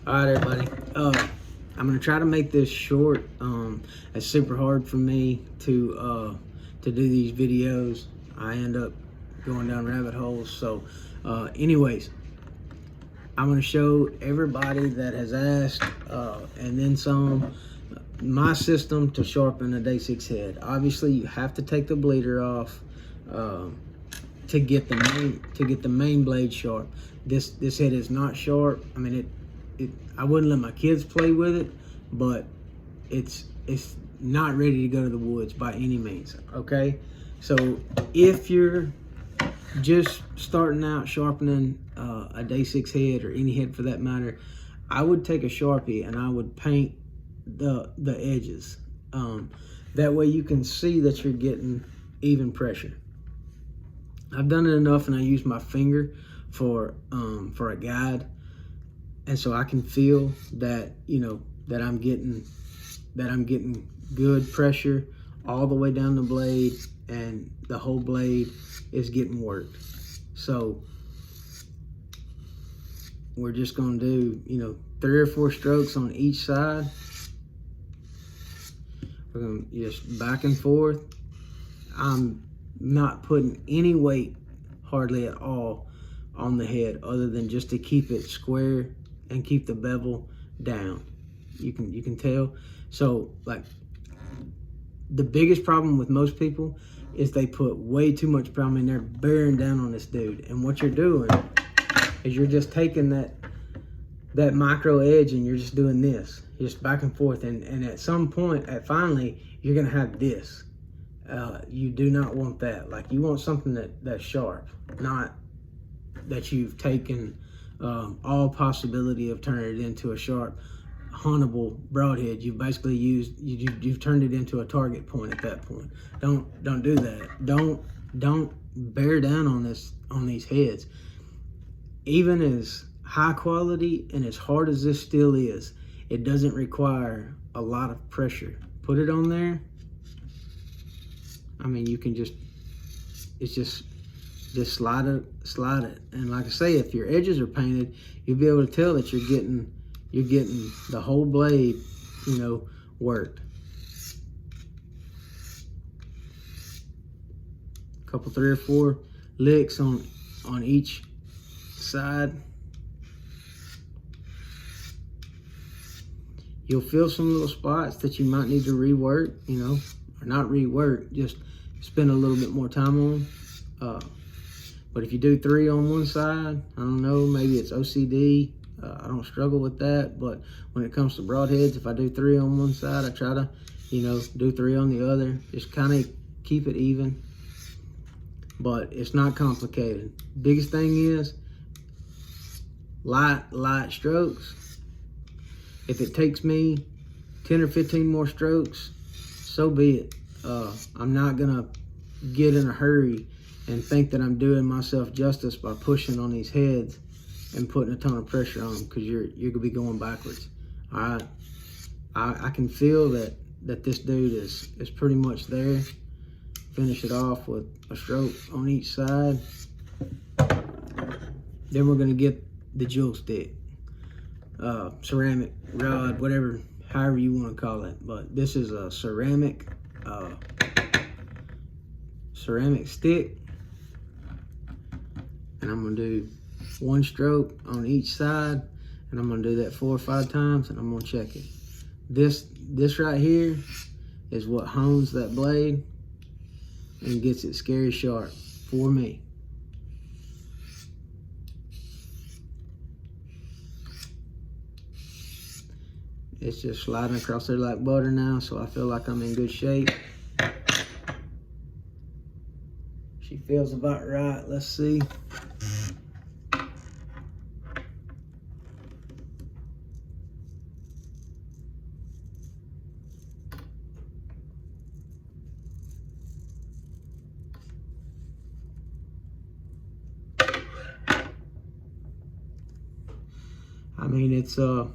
All right, everybody. I'm gonna try to make this short. It's super hard for me to do these videos. I end up going down rabbit holes. So, anyways, I'm gonna show everybody that has asked, and then some, my system to sharpen a DaySix head. Obviously, you have to take the bleeder off to get the main blade sharp. This head is not sharp. I mean, I wouldn't let my kids play with it, but it's not ready to go to the woods by any means. Okay, so if you're just starting out sharpening a DaySix head, or any head for that matter, I would take a Sharpie and I would paint the edges. That way you can see that you're getting even pressure. I've done it enough, and I use my finger for a guide, and so I can feel that, you know, that I'm getting good pressure all the way down the blade, and the whole blade is getting worked. So we're just gonna do, you know, 3 or 4 strokes on each side. We're gonna just back and forth. I'm not putting any weight hardly at all on the head, other than just to keep it square and keep the bevel down. You can tell. So, like, the biggest problem with most people is they put way too much power. I mean, they're bearing down on this dude, and what you're doing is you're just taking that micro edge and you're just doing this, just back and forth, and at some point, finally, you're gonna have this. You do not want that. Like, you want something that's sharp, not that you've taken all possibility of turning it into a sharp, huntable broadhead. You've basically you've turned it into a target point at that point. Don't do that. Don't bear down on these heads. Even as high quality and as hard as this steel is, it doesn't require a lot of pressure. Put it on there. I mean, you can just slide it. And like I say, if your edges are painted, you'll be able to tell that you're getting the whole blade, you know, worked. A couple, 3 or 4 licks on each side. You'll feel some little spots that you might need to rework, you know, or not rework, just spend a little bit more time on. But if you do 3 on one side, I don't know, maybe it's OCD. I don't struggle with that, but when it comes to broadheads, if I do 3 on one side, I try to, you know, do 3 on the other. Just kind of keep it even. But it's not complicated. Biggest thing is light strokes. If it takes me 10 or 15 more strokes, so be it. I'm not gonna get in a hurry and think that I'm doing myself justice by pushing on these heads and putting a ton of pressure on them, because you're gonna be going backwards. All right, I can feel that this dude is pretty much there. Finish it off with a stroke on each side. Then we're gonna get the jewel stick, ceramic rod, whatever, however you want to call it. But this is a ceramic stick, and I'm gonna do 1 stroke on each side, and I'm gonna do that 4 or 5 times, and I'm gonna check it. This right here is what hones that blade and gets it scary sharp for me. It's just sliding across there like butter now, so I feel like I'm in good shape. She feels about right. Let's see. I mean, it's there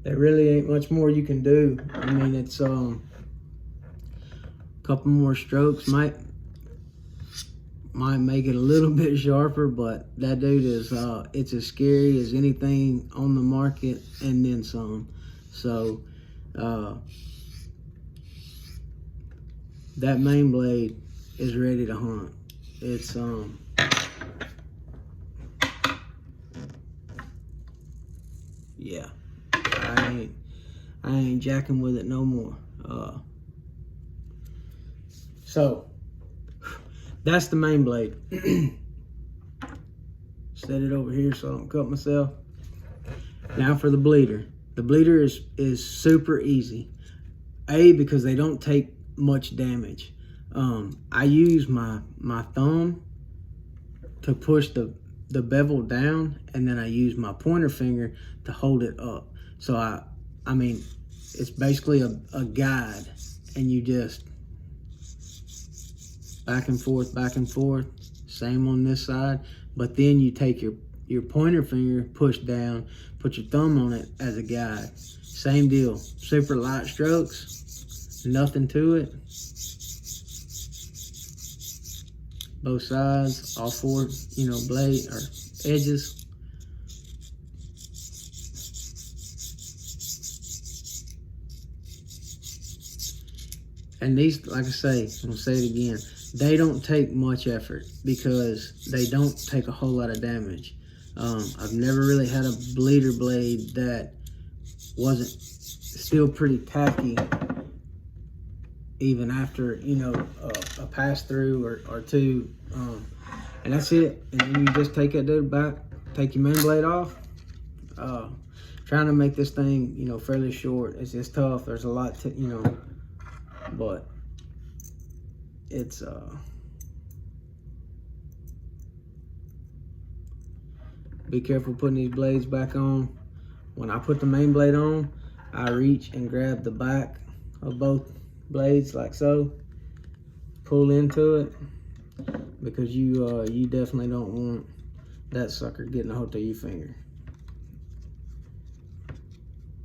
really ain't much more you can do. I mean, it's a couple more strokes might might make it a little bit sharper, but that dude is it's as scary as anything on the market and then some. So that main blade is ready to hunt. It's yeah, I ain't jacking with it no more. So that's the main blade. Set it over here so I don't cut myself. Now for the bleeder. The bleeder is super easy. Because they don't take much damage. I use my thumb to push the bevel down, and then I use my pointer finger to hold it up. So I mean, it's basically a guide, and you just back and forth, same on this side. But then you take your pointer finger, push down, put your thumb on it as a guide. Same deal, super light strokes, nothing to it. Both sides, all four, blade or edges. And these, like I say, I'm gonna say it again, they don't take much effort because they don't take a whole lot of damage. I've never really had a bleeder blade that wasn't still pretty tacky even after, a pass through or two. And that's it. And then you just take that dude back, take your main blade off. Trying to make this thing, fairly short. It's tough. There's a lot to, but it's be careful putting these blades back on. When I put the main blade on, I reach and grab the back of both blades like so, pull into it, because you definitely don't want that sucker getting a hold of your finger.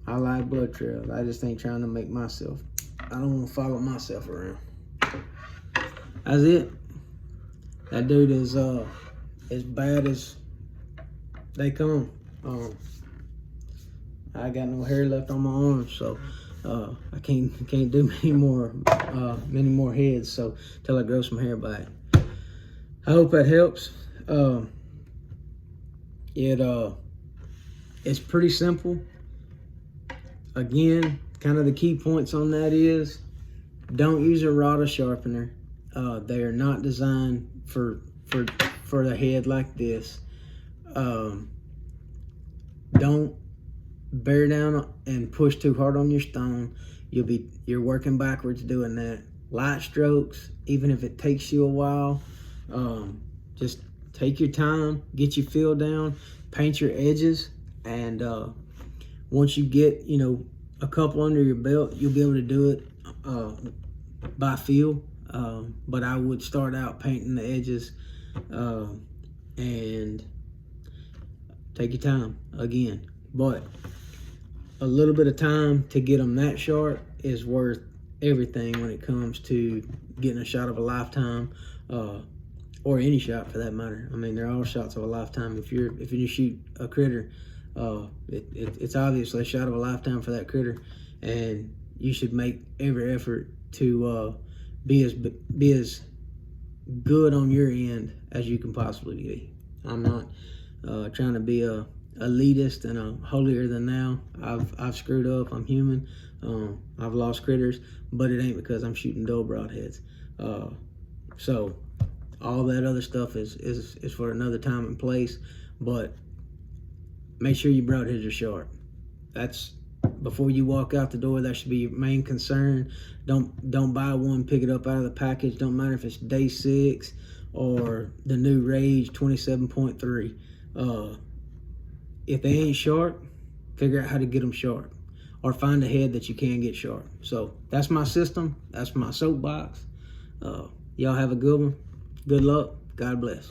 I like blood trails. I just ain't trying to make myself, I don't want to follow myself around. That's it. That dude is as bad as they come. I got no hair left on my arms, so I can't do many more heads. So till I grow some hair back. I hope that helps. It's pretty simple. Again, kind of the key points on that is don't use a rod or sharpener. They are not designed for the head like this. Don't bear down and push too hard on your stone. You're working backwards doing that. Light strokes, even if it takes you a while, just take your time, get your feel down, paint your edges, and once you get a couple under your belt, you'll be able to do it by feel. But I would start out painting the edges and take your time again. But a little bit of time to get them that sharp is worth everything when it comes to getting a shot of a lifetime, or any shot for that matter. I mean, they're all shots of a lifetime. If you shoot a critter, it's obviously a shot of a lifetime for that critter, and you should make every effort to be as good on your end as you can possibly be. I'm not trying to be a elitist and a holier than thou. I've screwed up. I'm human. I've lost critters, but it ain't because I'm shooting dull broadheads. So all that other stuff is for another time and place. But make sure your broadheads are sharp. That's before you walk out the door. That should be your main concern. Don't buy one, pick it up out of the package. Don't matter if it's DaySix or the new Rage 27.3. If they ain't sharp, figure out how to get them sharp, or find a head that you can get sharp. So that's my system. That's my soapbox. Y'all have a good one. Good luck. God bless.